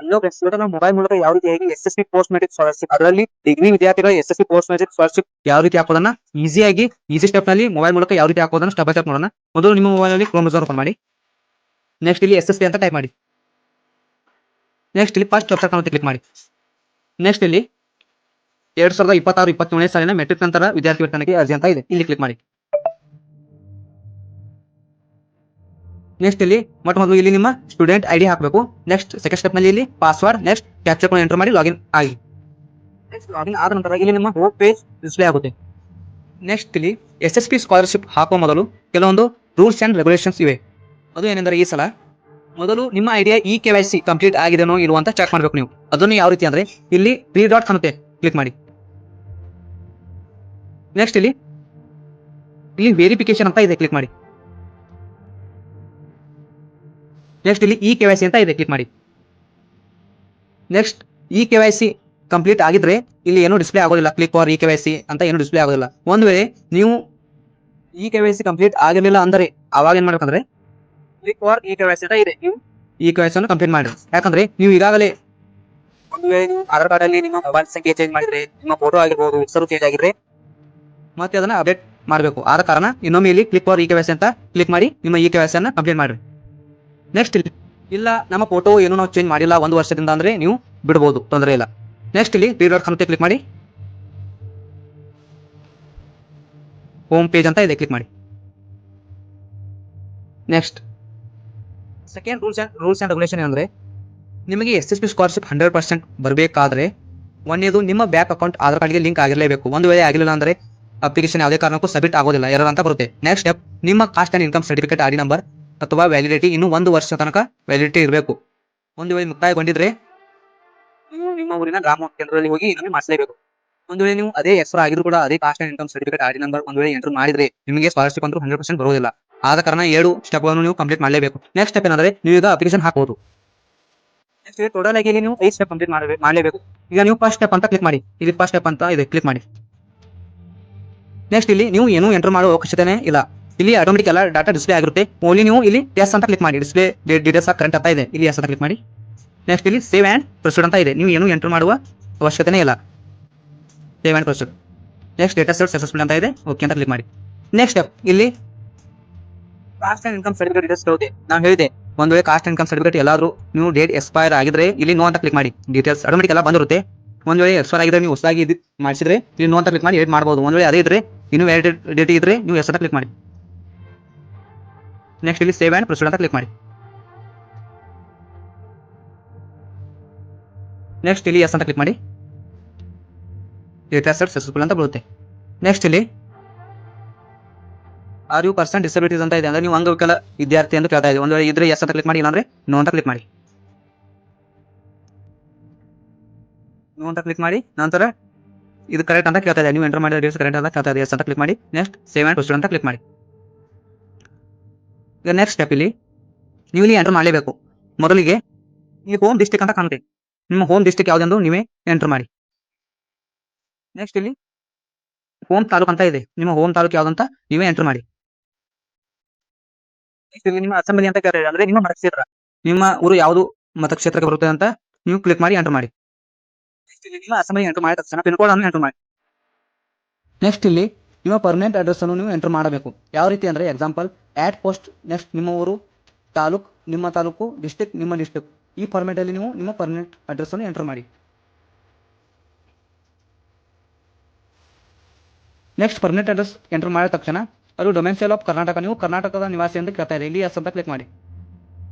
Hello friends, ಇವತ್ತು ನಾವು mobile ಮೂಲಕ ಯಾವ ರೀತಿಯಾಗಿ ಎಸ್ ಪೋಸ್ಟ್ ಮೆಟ್ರಿಕ್ ಸ್ಕಾಲರ್ಶಿಪ್ ಅದರಲ್ಲಿ ಡಿಗ್ರಿ ವಿದ್ಯಾರ್ಥಿಗಳ ಎಸ್ ಪೋಸ್ಟ್ ಮೆಟ್ರಿಕ್ ಸ್ಕಾಲರ್ಶಿಪ್ ಯಾವ ರೀತಿ ಹಾಕೋದನ್ನ ಈಸಿ ಸ್ಟೆಪ್ ನಲ್ಲಿ ಮೊಬೈಲ್ ಮೂಲಕ ಯಾವ ರೀತಿ ಹಾಕೋದನ್ನ ಸ್ಟೆಪ್ ಬೈ ಸ್ಟೆಪ್ ನೋಡೋಣ. ಮೊದಲು ನಿಮ್ಮ ಮೊಬೈಲ್ ನಲ್ಲಿ ಕ್ರೋಮ್ ಬ್ರೌಸರ್ ಓಪನ್ ಮಾಡಿ. ನೆಕ್ಸ್ಟ್ ಇಲ್ಲಿ ಎಸ್ ಅಂತ ಟೈಪ್ ಮಾಡಿ. ನೆಕ್ಸ್ಟ್ ಇಲ್ಲಿ ಫಸ್ಟ್ ವೆಬ್ಸೈಟ್ ಕಾಣುತ್ತೆ, ಕ್ಲಿಕ್ ಮಾಡಿ. ನೆಕ್ಸ್ಟ್ ಇಲ್ಲಿ 2026-27 ಸಾಲಿನ ಮೆಟ್ರಿಕ್ ನಂತರ ವಿದ್ಯಾರ್ಥಿ ವೇತನಕ್ಕೆ ಅರ್ಜಿ ಅಂತ ಇದೆ, ಇಲ್ಲಿ ಕ್ಲಿಕ್ ಮಾಡಿ. ನೆಕ್ಸ್ಟ್ ಇಲ್ಲಿ ಮೊದಲು ಇಲ್ಲಿ ನಿಮ್ಮ ಸ್ಟೂಡೆಂಟ್ ಐಡಿ ಹಾಕಬೇಕು. ನೆಕ್ಸ್ಟ್ ಸೆಕೆಂಡ್ ಸ್ಟೆಪ್ ನಲ್ಲಿ ಇಲ್ಲಿ password, next capture code enter ಮಾಡಿ ಲಾಗಿನ್ ಆಗಿ. ನೆಕ್ಸ್ಟ್ ಲಾಗಿನ್ ಆದ ನಂತರ ಇಲ್ಲಿ ನಿಮ್ಮ ಹೋಮ್ ಪೇಜ್ ಡಿಸ್ಪ್ಲೇ ಆಗುತ್ತೆ. ನೆಕ್ಸ್ಟ್ ಇಲ್ಲಿ SSP ಸ್ಕಾಲರ್ಶಿಪ್ ಹಾಕುವ ಮೊದಲು ಕೆಲವೊಂದು ರೂಲ್ಸ್ ಅಂಡ್ ರೆಗ್ಯುಲೇಷನ್ಸ್ ಇವೆ. ಅದು ಏನೆಂದರೆ ಈ ಸಲ ಮೊದಲು ನಿಮ್ಮ ಐಡಿಯಾ KYC ಕಂಪ್ಲೀಟ್ ಆಗಿದೆನೋ ಇಲ್ವೋ ಅಂತ ಚೆಕ್ ಮಾಡಬೇಕು ನೀವು. ಅದನ್ನು ಯಾವ ರೀತಿ ಅಂದ್ರೆ ಇಲ್ಲಿ 3 ಡಾಟ್ ಕಾಣುತ್ತೆ, ಕ್ಲಿಕ್ ಮಾಡಿ. ನೆಕ್ಸ್ಟ್ ಇಲ್ಲಿ ವೆರಿಫಿಕೇಶನ್ ಅಂತ ಇದೆ, ಕ್ಲಿಕ್ ಮಾಡಿ. ನೆಕ್ಸ್ಟ್ ಇಲ್ಲಿ KYC ಅಂತ ಇದೆ, ಕ್ಲಿಕ್ ಮಾಡಿ. ನೆಕ್ಸ್ಟ್ KYC ಕಂಪ್ಲೀಟ್ ಆಗಿದ್ರೆ ಇಲ್ಲಿ ಏನು ಡಿಸ್ಪ್ಲೇ ಆಗೋದಿಲ್ಲ, ಕ್ಲಿಕ್ ಫಾರ್ KYC ಅಂತ ಏನು ಡಿಸ್ಪ್ಲೇ ಆಗೋದಿಲ್ಲ. ಒಂದು ವೇಳೆ ನೀವು KYC ಕಂಪ್ಲೀಟ್ ಆಗಿರಲಿಲ್ಲ ಅಂದರೆ ಅವಾಗ ಏನ್ ಮಾಡ್ಬೇಕಂದ್ರೆ ಕ್ಲಿಕ್ ಫಾರ್ KYC ಅಂತ ಇದೆ, ನೀವು KYC ಅನ್ನು ಕಂಪ್ಲೀಟ್ ಮಾಡಿ. ಯಾಕಂದ್ರೆ ನೀವು ಈಗಾಗಲೇ ಒಂದು ವೇಳೆ ನೀವು ಆಧಾರ್ ಕಾರ್ಡ್ ಅಲ್ಲಿ ನಿಮ್ಮ ಮೊಬೈಲ್ ಸಂಖ್ಯೆ ಚೇಂಜ್ ಮಾಡಿದ್ರೆ, ನಿಮ್ಮ ಫೋಟೋ ಆಗಿರ್ಬೋದು, ಹೆಸರು ಚೇಂಜ್ ಆಗಿದ್ರೆ ಮತ್ತೆ ಅದನ್ನ ಅಪ್ಡೇಟ್ ಮಾಡಬೇಕು. ಆದ ಕಾರಣ ಇನ್ನೊಮ್ಮೆ ಇಲ್ಲಿ ಕ್ಲಿಕ್ ಫಾರ್ KYC ಅಂತ ಕ್ಲಿಕ್ ಮಾಡಿ ನಿಮ್ಮ KYC ಅನ್ನ ಕಂಪ್ಲೀಟ್ ಮಾಡಿ. ನೆಕ್ಸ್ಟ್ ಇಲ್ಲಿ ಇಲ್ಲ ನಮ್ಮ ಫೋಟೋ ಏನು ನಾವು ಚೇಂಜ್ ಮಾಡಿಲ್ಲ 1 ವರ್ಷದಿಂದ ಅಂದ್ರೆ ನೀವು ಬಿಡಬಹುದು, ತೊಂದರೆ ಇಲ್ಲ. ನೆಕ್ಸ್ಟ್ ಇಲ್ಲಿ 3 ಡಾಟ್ ಕಾಣುತ್ತೆ, ಕ್ಲಿಕ್ ಮಾಡಿ. ಹೋಮ್ ಪೇಜ್ ಅಂತ ಇದೆ, ಕ್ಲಿಕ್ ಮಾಡಿ. Next second rules and regulation ಅಂದ್ರೆ ನಿಮಗೆ SSP ಸ್ಕಾಲರ್ಶಿಪ್ 100% ಬರಬೇಕಾದ್ರೆ ಒಂದೇದು ನಿಮ್ಮ ಬ್ಯಾಂಕ್ ಅಕೌಂಟ್ ಆಧಾರ್ ಕಾರ್ಡ್ಗೆ ಲಿಂಕ್ ಆಗಿರಲೇಬೇಕು. ಒಂದು ವೇಳೆ ಆಗಿರಲಿಲ್ಲ ಅಂದ್ರೆ ಅಪ್ಲಿಕೇಶನ್ ಯಾವುದೇ ಕಾರಣಕ್ಕೂ ಸಬ್ಮಿಟ್ ಆಗೋದಿಲ್ಲ, ಎರರ್ ಅಂತ ಬರುತ್ತೆ. ನೆಕ್ಸ್ಟ್ ಸ್ಟೆಪ್ ನಿಮ್ಮ cost and income certificate ID number ಅಥವಾ ವ್ಯಾಲಿಡಿಟಿ ಇನ್ನು 1 ವರ್ಷ ತನಕ ವ್ಯಾಲಿಡಿಟಿ ಇರಬೇಕು. ಒಂದು ವೇಳೆ ಮುಕ್ತಾಯಗೊಂಡಿದ್ರೆ ನೀವು ನಿಮ್ಮ ಊರಿನ ಗ್ರಾಮ ಕೇಂದ್ರದಲ್ಲಿ ಹೋಗಿ ಇದನ್ನು ಮಾಡಿಸಲೇಬೇಕು. ಒಂದು ವೇಳೆ ನೀವು ಅದೇ ಹೆಸರು ಆಗಿದ್ರು ಕೂಡ ಅದೇ cost and income certificate ID number ಒಂದು ವೇಳೆ ಎಂಟರ್ ಮಾಡಿದ್ರೆ ನಿಮಗೆ ಸ್ಕಾಲರ್ಶಿಪ್ ಅಂತೂ 100% ಬರೋದಿಲ್ಲ. ಆದ ಕಾರಣ 2 ಸ್ಟೆಪ್ಗಳನ್ನು ನೀವು ಕಂಪ್ಲೀಟ್ ಮಾಡಲೇಬೇಕು. ನೆಕ್ಸ್ಟ್ ಸ್ಟೆಪ್ ಏನಂದ್ರೆ ನೀವು ಈಗ ಅಪ್ಲಿಕೇಶನ್ ಹಾಕಬಹುದು. ನೆಕ್ಸ್ಟ್ ಟೋಟಲ್ ಆಗಿ ನೀವು 5 ಸ್ಟೆಪ್ ಕಂಪ್ಲೀಟ್ ಮಾಡಲೇಬೇಕು. ಈಗ ನೀವು ಫಸ್ಟ್ ಸ್ಟೆಪ್ ಅಂತ ಕ್ಲಿಕ್ ಮಾಡಿ, ಇಲ್ಲಿ ಫಸ್ಟ್ ಸ್ಟೆಪ್ ಅಂತ ಇದೆ, ಕ್ಲಿಕ್ ಮಾಡಿ. ನೆಕ್ಸ್ಟ್ ಇಲ್ಲಿ ನೀವು ಏನು ಎಂಟರ್ ಮಾಡುವ ಅವಶ್ಯಕತೆ ಇಲ್ಲ, ಇಲ್ಲಿ ಆಟೋಮೆಟಿಕ್ ಎಲ್ಲ ಡಾಟಾ ಡಿಸ್ಪ್ಲೇ ಆಗಿರುತ್ತೆ. ಓನ್ಲಿ ನೀವು ಇಲ್ಲಿ ಎಸ್ ಅಂತ ಕ್ಲಿಕ್ ಮಾಡಿ, ಡಿಸ್ಪ್ಲೇ ಡೀಟೇಲ್ಸ್ ಕರೆಂಟ್ ಅಂತ ಇದೆ, ಇಲ್ಲಿ ಎಸ್ ಅಂತ ಕ್ಲಿಕ್ ಮಾಡಿ. ನೆಕ್ಸ್ಟ್ ಇಲ್ಲಿ ಸೇವ್ ಆ್ಯಂಡ್ ಪ್ರೊಸೀಡ್ ಅಂತ ಇದೆ, ನೀವು ಏನು ಎಂಟರ್ ಮಾಡುವ ಅವಶ್ಯಕತೆ ಇಲ್ಲ, save and proceed. Next data set successful ಅಂತ ಇದೆ, ಓಕೆ ಅಂತ ಕ್ಲಿಕ್ ಮಾಡಿ. ನೆಕ್ಸ್ಟ್ ಸ್ಟೆಪ್ ಇಲ್ಲಿ cost and income certificate details ಕೇಳುತ್ತೆ. ನಾವು ಹೇಳಿದೆ ಒಂದು ವೇಳೆ ಕಾಸ್ಟ್ ಅಂಡ್ ಇನ್ಕಮ್ ಸರ್ಟಿಫಿಕೇಟ್ ಎಲ್ಲಾದ್ರೂ ನೀವು ಡೇಟ್ ಎಕ್ಸ್ಪೈರ್ ಆಗಿದ್ರೆ ಇಲ್ಲಿ ನೋ ಅಂತ ಕ್ಲಿಕ್ ಮಾಡಿ, ಡೀಟೇಲ್ಸ್ ಆಟೋಮೆಟಿಕ್ ಎಲ್ಲ ಬಂದಿರುತ್ತೆ. ಒಂದು ವೇಳೆ ಎಕ್ಸ್ಪೈರ್ ಆಗಿದ್ರೆ ನೀವು ಹೊಸದಾಗಿ ಮಾಡಿಸಿದ್ರೆ ಇಲ್ಲಿ ನೋ ಅಂತ ಕ್ಲಿಕ್ ಮಾಡಿ ಎಡಿಟ್ ಮಾಡಬಹುದು. ಒಂದು ವೇಳೆ ಅದೇ ಇದ್ರೆ ಇನ್ನು ವ್ಯಾಲಿಡ್ ಡೇಟ್ ಇದ್ರೆ ನೀವು ಎಸ್ ಅಂತ ಕ್ಲಿಕ್ ಮಾಡಿ. ನೆಕ್ಸ್ಟ್ ಇಲ್ಲಿ ಸೇವ್ ಆ್ಯಂಡ್ ಪ್ರೊಸೀಡ್ ಅಂತ ಕ್ಲಿಕ್ ಮಾಡಿ. ನೆಕ್ಸ್ಟ್ ಇಲ್ಲಿ ಎಸ್ ಅಂತ ಕ್ಲಿಕ್ ಮಾಡಿ, ಡೇಟಾ ಸೆಟ್ ಸಕ್ಸಸ್ಫುಲ್ ಅಂತ ಬರುತ್ತೆ. ನೆಕ್ಸ್ಟ್ ಇಲ್ಲಿ ಆರ್ ಯು ಪರ್ಸನ್ ಡಿಸಬಿಲಿಟೀಸ್ ಅಂತ ಇದೆ, ಅಂದ್ರೆ ನೀವು ಅಂಗವಿಕಲ ವಿದ್ಯಾರ್ಥಿ ಅಂತ ಕೇಳ್ತಾ ಇದೆ. ಒಂದು ವೇಳೆ ಇದ್ರೆ ಎಸ್ ಅಂತ ಕ್ಲಿಕ್ ಮಾಡಿ, ಇಲ್ಲಾಂದ್ರೆ ನೋ ಅಂತ ಕ್ಲಿಕ್ ಮಾಡಿ. ನೋ ಅಂತ ಕ್ಲಿಕ್ ಮಾಡಿ ನಂತರ ಇದು ಕರೆಕ್ಟ್ ಅಂತ ಕೇಳ್ತಾ ಇದೆ, ನೀವು ಎಂಟರ್ ಮಾಡಿದ ಡೇಟ್ಸ್ ಕರೆಕ್ಟ್ ಅಂತ ಕೇಳ್ತಾ ಇದೆ, ಎಸ್ ಅಂತ ಕ್ಲಿಕ್ ಮಾಡಿ. ನೆಕ್ಸ್ಟ್ ಸೇವ್ ಆ್ಯಂಡ್ ಪ್ರೊಸೀಡ್ ಅಂತ ಕ್ಲಿಕ್ ಮಾಡಿ. ಈಗ ನೆಕ್ಸ್ಟ್ ಸ್ಟೆಪ್ ಇಲ್ಲಿ ನೀವು ಇಲ್ಲಿ ಎಂಟರ್ ಮಾಡಲೇಬೇಕು. ಮೊದಲಿಗೆ ಈ ಹೋಮ್ ಡಿಸ್ಟ್ರಿಕ್ಟ್ ಅಂತ ಕಾಣುತ್ತೆ, ನಿಮ್ಮ ಹೋಮ್ ಡಿಸ್ಟ್ರಿಕ್ಟ್ ಯಾವುದೆಂದು ನೀವೇ ಎಂಟರ್ ಮಾಡಿ. ನೆಕ್ಸ್ಟ್ ಇಲ್ಲಿ ಹೋಮ್ ತಾಲೂಕು ಅಂತ ಇದೆ, ನಿಮ್ಮ ಹೋಮ್ ತಾಲೂಕು ಯಾವುದಂತ ನೀವೇ ಎಂಟರ್ ಮಾಡಿ. ನೆಕ್ಸ್ಟ್ ಇಲ್ಲಿ ನಿಮ್ಮ ಅಸೆಂಬ್ಲಿ ಅಂತ ಕೇಳ್ತಾ ಇದೆ, ಅಂದ್ರೆ ನಿಮ್ಮ ಮತಕ್ಷೇತ್ರ, ನಿಮ್ಮ ಊರು ಯಾವುದು ಮತಕ್ಷೇತ್ರಕ್ಕೆ ಬರುತ್ತೆ ಅಂತ ನೀವು ಕ್ಲಿಕ್ ಮಾಡಿ ಎಂಟರ್ ಮಾಡಿ. ನೆಕ್ಸ್ಟ್ ಇಲ್ಲಿ ನಿಮ್ಮ ಅಸೆಂಬ್ಲಿ ಎಂಟರ್ ಮಾಡಿದ ತಕ್ಷಣ ಪಿನ್ ಕೋಡ್ ಅನ್ನು ಎಂಟರ್ ಮಾಡಿ. ನೆಕ್ಸ್ಟ್ ಇಲ್ಲಿ ನಿಮ್ಮ ಪರ್ಮನೆಂಟ್ ಅಡ್ರೆಸ್ ಅನ್ನು ನೀವು ಎಂಟರ್ ಮಾಡಬೇಕು. ಯಾವ ರೀತಿ ಅಂದ್ರೆ ಎಕ್ಸಾಂಪಲ್ ಆಟ್ ಪೋಸ್ಟ್, ನೆಕ್ಸ್ಟ್ ನಿಮ್ಮ ಊರು, ತಾಲೂಕ್ ನಿಮ್ಮ ತಾಲೂಕು, ಡಿಸ್ಟ್ರಿಕ್ಟ್ ನಿಮ್ಮ ಡಿಸ್ಟ್ರಿಕ್ಟ್, ಈ ಫಾರ್ಮೆಟ್ ಅಲ್ಲಿ ನೀವು ನಿಮ್ಮ ಪರ್ಮನೆಂಟ್ ಅಡ್ರೆಸ್ ಅನ್ನು ಎಂಟರ್ ಮಾಡಿ. ನೆಕ್ಸ್ಟ್ ಪರ್ಮನೆಂಟ್ ಅಡ್ರೆಸ್ ಎಂಟರ್ ಮಾಡಿದ ತಕ್ಷಣ ಅದು ಡೊಮೆನ್ಸಿಯಲ್ ಆಫ್ ಕರ್ನಾಟಕ, ನೀವು ಕರ್ನಾಟಕದ ನಿವಾಸಿ ಅಂತ ಕೇಳ್ತಾ ಇದೆ, ಇಲ್ಲಿ ಎಸ್ ಅಂತ ಕ್ಲಿಕ್ ಮಾಡಿ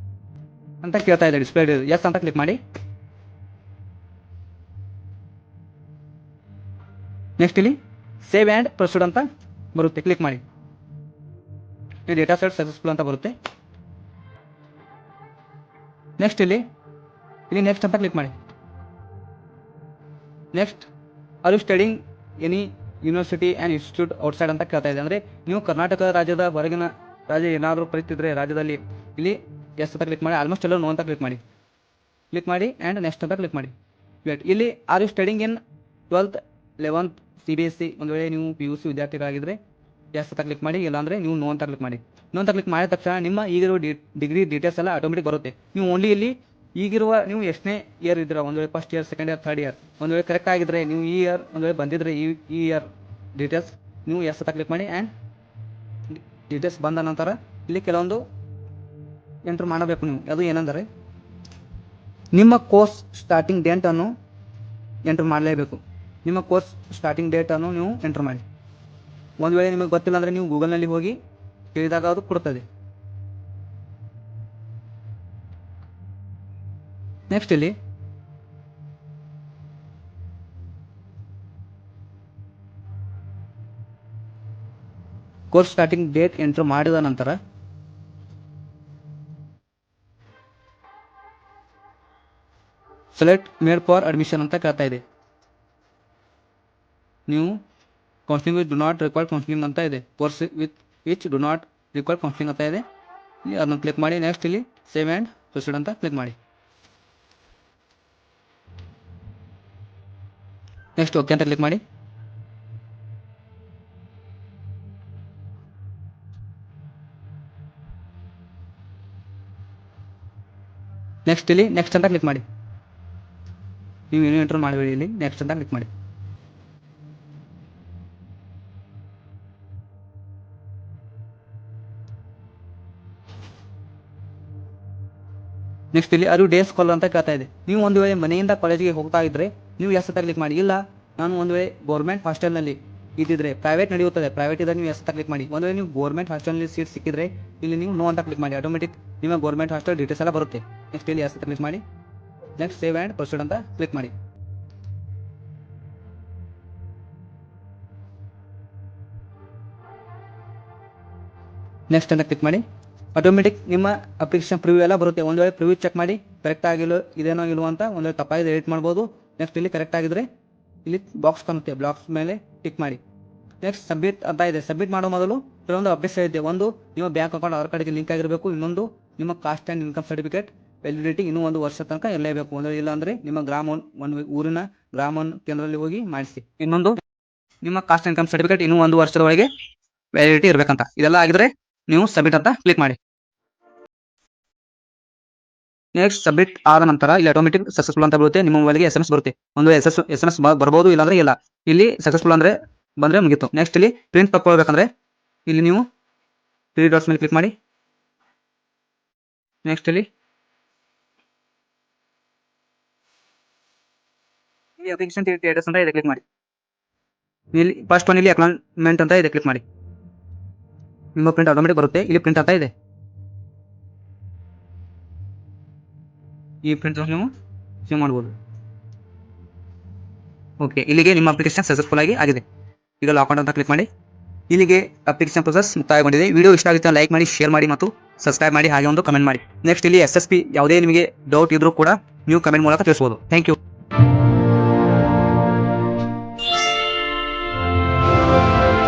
ಅಂತ ಕೇಳ್ತಾ ಇದೆ, ಡಿಸ್ಪ್ಲೇ ಎಸ್ ಅಂತ ಕ್ಲಿಕ್ ಮಾಡಿ. ನೆಕ್ಸ್ಟ್ ಇಲ್ಲಿ ಸೇವ್ ಆ್ಯಂಡ್ ಪ್ರೊಸೀಡ್ ಅಂತ ಬರುತ್ತೆ, ಕ್ಲಿಕ್ ಮಾಡಿ. ಈ ಡೇಟಾ ಸೆಟ್ ಸಕ್ಸಸ್ಫುಲ್ ಅಂತ ಬರುತ್ತೆ. ನೆಕ್ಸ್ಟ್ ಇಲ್ಲಿ ನೆಕ್ಸ್ಟ್ ಅಂತ ಕ್ಲಿಕ್ ಮಾಡಿ. Next are you studying any university and institute outside ಅಂತ ಕೇಳ್ತಾ ಇದೆ, ಅಂದರೆ ನೀವು ಕರ್ನಾಟಕ ರಾಜ್ಯದ ಹೊರಗಿನ ರಾಜ್ಯ ಏನಾದರೂ ಕಲಿತಿದ್ರೆ ರಾಜ್ಯದಲ್ಲಿ, ಇಲ್ಲಿ ಎಸ್ ಅಂತ ಕ್ಲಿಕ್ ಮಾಡಿ. ಆಲ್ಮೋಸ್ಟ್ ಎಲ್ಲ ನೋ ಅಂತ ಕ್ಲಿಕ್ ಮಾಡಿ, ಕ್ಲಿಕ್ ಮಾಡಿ ಆ್ಯಂಡ್ ನೆಕ್ಸ್ಟ್ ಅಂತ ಕ್ಲಿಕ್ ಮಾಡಿ. ಇಲ್ಲಿ are you studying in 12th 11th CBSE, ಒಂದು ವೇಳೆ ನೀವು PUC ವಿದ್ಯಾರ್ಥಿಗಳಾಗಿದ್ದರೆ ಎಸ್ ಅಂತ ಕ್ಲಿಕ್ ಮಾಡಿ, ಇಲ್ಲಾಂದರೆ ನೀವು ನೋ ಅಂತ ಕ್ಲಿಕ್ ಮಾಡಿ. ನೋ ಅಂತ ಕ್ಲಿಕ್ ಮಾಡಿದ ತಕ್ಷಣ ನಿಮ್ಮ ಈಗಿರೋ ಡಿಗ್ರಿ ಡೀಟೇಲ್ಸ್ ಎಲ್ಲ ಆಟೋಮೆಟಿಕ್ ಬರುತ್ತೆ. ನೀವು ಓನ್ಲಿ ಇಲ್ಲಿ ಈಗಿರುವ ನೀವು ಎಷ್ಟನೇ ಇಯರ್ ಇದ್ದೀರಾ, ಒಂದು ವೇಳೆ first year, second year, third year, ಒಂದು ವೇಳೆ ಕರೆಕ್ಟ್ ಆಗಿದ್ದರೆ ನೀವು ಈ ಇಯರ್ ಒಂದು ವೇಳೆ ಬಂದಿದ್ದರೆ ಈ ಇಯರ್ ಡೀಟೇಲ್ಸ್ ನೀವು ಎಸ್ ಅಂತ ಕ್ಲಿಕ್ ಮಾಡಿ. ಆ್ಯಂಡ್ ಡೀಟೇಲ್ಸ್ ಬಂದ ನಂತರ ಇಲ್ಲಿ ಕೆಲವೊಂದು ಎಂಟ್ರ್ ಮಾಡಬೇಕು ನೀವು. ಅದು ಏನೆಂದರೆ ನಿಮ್ಮ ಕೋರ್ಸ್ ಸ್ಟಾರ್ಟಿಂಗ್ ಡೇಟನ್ನು ಎಂಟ್ರ್ ಮಾಡಲೇಬೇಕು. ನಿಮ್ಮ ಕೋರ್ಸ್ ಸ್ಟಾರ್ಟಿಂಗ್ ಡೇಟನ್ನು ನೀವು ಎಂಟ್ರ್ ಮಾಡಿ. ಒಂದು ವೇಳೆ ನಿಮಗೆ ಗೊತ್ತಿಲ್ಲ ಅಂದರೆ ನೀವು ಗೂಗಲ್ನಲ್ಲಿ ಹೋಗಿ ಕೇಳಿದಾಗ ಅದು ಕೊಡುತ್ತದೆ. ನೆಕ್ಸ್ಟ್ ಇಲ್ಲಿ ಕೋರ್ಸ್ ಸ್ಟಾರ್ಟಿಂಗ್ ಡೇಟ್ ಎಂಟ್ರ್ ಮಾಡಿದ ನಂತರ ಸೆಲೆಕ್ಟ್ ಮೇಡ್ ಫಾರ್ ಅಡ್ಮಿಷನ್ ಅಂತ ಕೇಳ್ತಾ ಇದೆ. ನೀವು counselling with do not required counselling ಅಂತ ಇದೆ. Course which do not required counselling ಅಂತ ಇದೆ. ಇಲ್ಲಿ ಅದನ್ನು ಕ್ಲಿಕ್ ಮಾಡಿ. ನೆಕ್ಸ್ಟ್ ಇಲ್ಲಿ ಸೇವ್ ಆ್ಯಂಡ್ ಪ್ರೊಸೀಡ್ ಅಂತ ಕ್ಲಿಕ್ ಮಾಡಿ. ನೆಕ್ಸ್ಟ್ ಓಕೆ ಅಂತ ಕ್ಲಿಕ್ ಮಾಡಿ. ನೆಕ್ಸ್ಟ್ ಇಲ್ಲಿ ನೆಕ್ಸ್ಟ್ ಅಂತ ಕ್ಲಿಕ್ ಮಾಡಿ. ನೀವು ಏನು ಎಂಟ್ರ್ ಮಾಡಬೇಡಿ, ಇಲ್ಲಿ ನೆಕ್ಸ್ಟ್ ಅಂತ ಕ್ಲಿಕ್ ಮಾಡಿ. ನೆಕ್ಸ್ಟ್ ಇಲ್ಲಿ ಅದು ಡೇಸ್ ಕಾಲ್ ಅಂತ ಕೇಳ್ತಾ ಇದೆ. ನೀವು ಒಂದು ವೇಳೆ ಮನೆಯಿಂದ ಕಾಲೇಜಿಗೆ ಹೋಗ್ತಾ ಇದ್ದರೆ ನೀವು ಎಸ್ ಅಂತ ಕ್ಲಿಕ್ ಮಾಡಿ. ಇಲ್ಲ ನಾನು ಒಂದು ವೇಳೆ ಗೌರ್ಮೆಂಟ್ ಹಾಸ್ಟೆಲ್ನಲ್ಲಿ ಇದ್ದಿದ್ರೆ, ಪ್ರೈವೇಟ್ ನಡೆಯುತ್ತದೆ, ಪ್ರೈವೇಟ್ ಇದ್ದರೆ ನೀವು ಎಸ್ ಅಂತ ಕ್ಲಿಕ್ ಮಾಡಿ. ಒಂದು ವೇಳೆ ನೀವು ಗೌರ್ಮೆಂಟ್ ಹಾಸ್ಟೆಲ್ನಲ್ಲಿ ಸೀಟ್ ಸಿಕ್ಕಿದ್ರೆ ಇಲ್ಲಿ ನೀವು ನೋ ಅಂತ ಕ್ಲಿಕ್ ಮಾಡಿ. ಆಟೋಮೆಟಿಕ್ ನಿಮ್ಮ ಗೌರ್ಮೆಂಟ್ ಹಾಸ್ಟೆಲ್ ಡೀಟೇಲ್ಸ್ ಎಲ್ಲ ಬರುತ್ತೆ. ನೆಕ್ಸ್ಟ್ ಇಲ್ಲಿ ಎಸ್ ಅಂತ ಕ್ಲಿಕ್ ಮಾಡಿ. ನೆಕ್ಸ್ಟ್ ಸೇವ್ ಆ್ಯಂಡ್ ಪ್ರೊಸೀಡ್ ಅಂತ ಕ್ಲಿಕ್ ಮಾಡಿ. ನೆಕ್ಸ್ಟ್ ಅಂತ ಕ್ಲಿಕ್ ಮಾಡಿ. ಆಟೋಮೆಟಿಕ್ ನಿಮ್ಮ ಅಪ್ಲಿಕೇಶನ್ ಪ್ರಿವ್ಯೂ ಎಲ್ಲ ಬರುತ್ತೆ. ಒಂದು ವೇಳೆ ಪ್ರಿವ್ಯೂ ಚೆಕ್ ಮಾಡಿ ಕರೆಕ್ಟ್ ಆಗಿಲ್ಲ ಇದೇನೋ ಇಲ್ವೋ ಅಂತ. ಒಂದು ವೇಳೆ ತಪ್ಪಾಗಿದೆ ಎಡಿಟ್ ಮಾಡ್ಬೋದು. ನೆಕ್ಸ್ಟ್ ಇಲ್ಲಿ ಕರೆಕ್ಟ್ ಆಗಿದ್ರೆ ಇಲ್ಲಿ ಬಾಕ್ಸ್ ಕಾಣುತ್ತೆ, ಬಾಕ್ಸ್ ಮೇಲೆ ಟಿಕ್ ಮಾಡಿ. ನೆಕ್ಸ್ಟ್ ಸಬ್ಮಿಟ್ ಅಂತ ಇದೆ. ಸಬ್ಮಿಟ್ ಮಾಡೋ ಮೊದಲು ಕೆಲವೊಂದು ಅಪ್ಡೇಟ್ಸ್ ಇದೆ. ಒಂದು ನಿಮ್ಮ ಬ್ಯಾಂಕ್ ಅಕೌಂಟ್ ಆಧಾರ್ ಕಾರ್ಡ್ಗೆ ಲಿಂಕ್ ಆಗಿರಬೇಕು. ಇನ್ನೊಂದು ನಿಮ್ಮ cost and income certificate validity ಇನ್ನೂ 1 ವರ್ಷ ತನಕ ಇರಲೇಬೇಕು. ಒಂದು ಇಲ್ಲ ಅಂದರೆ ನಿಮ್ಮ ಒಂದು ಊರಿನ ಗ್ರಾಮ ಕೇಂದ್ರದಲ್ಲಿ ಹೋಗಿ ಮಾಡಿಸಿ. ಇನ್ನೊಂದು ನಿಮ್ಮ ಕಾಸ್ಟ್ ಇನ್ಕಮ್ ಸರ್ಟಿಫಿಕೇಟ್ ಇನ್ನೂ 1 ವರ್ಷದವರೆಗೆ ವ್ಯಾಲಿಡಿಟಿ ಇರಬೇಕಂತ. ಇದೆಲ್ಲ ಆಗಿದ್ರೆ ನೀವು ಸಬ್ಮಿಟ್ ಅಂತ ಕ್ಲಿಕ್ ಮಾಡಿ. ನೆಕ್ಸ್ಟ್ ಸಬ್ಮಿಟ್ ಆದ ನಂತರ ಇಲ್ಲಿ ಆಟೋಮೆಟಿಕ್ ಸಕ್ಸಸ್ಫುಲ್ ಅಂತ ಬರುತ್ತೆ. ನಿಮ್ಮ ಮೊಬೈಲ್ಗೆ SMS ಬರುತ್ತೆ. ಒಂದು SMS ಬರ್ಬೋದು, ಇಲ್ಲಾಂದ್ರೆ ಇಲ್ಲ. ಇಲ್ಲಿ ಸಕ್ಸಸ್ಫುಲ್ ಅಂದರೆ ಬಂದರೆ ಮುಗೀತು. ನೆಕ್ಸ್ಟ್ ಇಲ್ಲಿ ಪ್ರಿಂಟ್ ತಗೊಳ್ಬೇಕಂದ್ರೆ ಇಲ್ಲಿ ನೀವು 3 ಡಾಟ್ಸ್ ಮೇಲೆ ಕ್ಲಿಕ್ ಮಾಡಿ. ನೆಕ್ಸ್ಟ್ ಇಲ್ಲಿ ಅಪ್ಲಿಕೇಶನ್ ಸ್ಟೇಟಸ್ ಅಂತ ಇದೆ, ಕ್ಲಿಕ್ ಮಾಡಿ. ಇಲ್ಲಿ ಫಸ್ಟ್ ಒನ್ ಇಲ್ಲಿ ಅಕ್ನಾಲೆಜ್ಮೆಂಟ್ ಅಂತ ಇದೆ, ಕ್ಲಿಕ್ ಮಾಡಿ. ನಿಮ್ಮ ಪ್ರಿಂಟ್ ಆಟೋಮೆಟಿಕ್ ಬರುತ್ತೆ. ಇಲ್ಲಿ ಪ್ರಿಂಟ್ ಅಂತ ಇದೆ. ಈ ಪ್ರಿಂಟ್ ನೀವು ಸೇವ್ ಮಾಡ್ಬೋದು. ಓಕೆ, ಇಲ್ಲಿಗೆ ನಿಮ್ಮ ಅಪ್ಲಿಕೇಶನ್ ಸಕ್ಸಸ್ಫುಲ್ ಆಗಿದೆ. ಈಗ ಲಾಕ್ ಅಂತ ಕ್ಲಿಕ್ ಮಾಡಿ. ಇಲ್ಲಿಗೆ ಅಪ್ಲಿಕೇಶನ್ ಪ್ರೊಸೆಸ್ ಮುಕ್ತಾಯಗೊಂಡಿದೆ. ವಿಡಿಯೋ ಇಷ್ಟ ಆಗಿತ್ತು ಲೈಕ್ ಮಾಡಿ, ಶೇರ್ ಮಾಡಿ ಮತ್ತು ಸಬ್ಸ್ಕ್ರೈಬ್ ಮಾಡಿ, ಹಾಗೆ ಒಂದು ಕಮೆಂಟ್ ಮಾಡಿ. ನೆಕ್ಸ್ಟ್ ಇಲ್ಲಿ SSP ಯಾವುದೇ ನಿಮಗೆ ಡೌಟ್ ಇದ್ರೂ ಕೂಡ ನೀವು ಕಮೆಂಟ್ ಮೂಲಕ ತಿಳಿಸಬಹುದು. Thank you.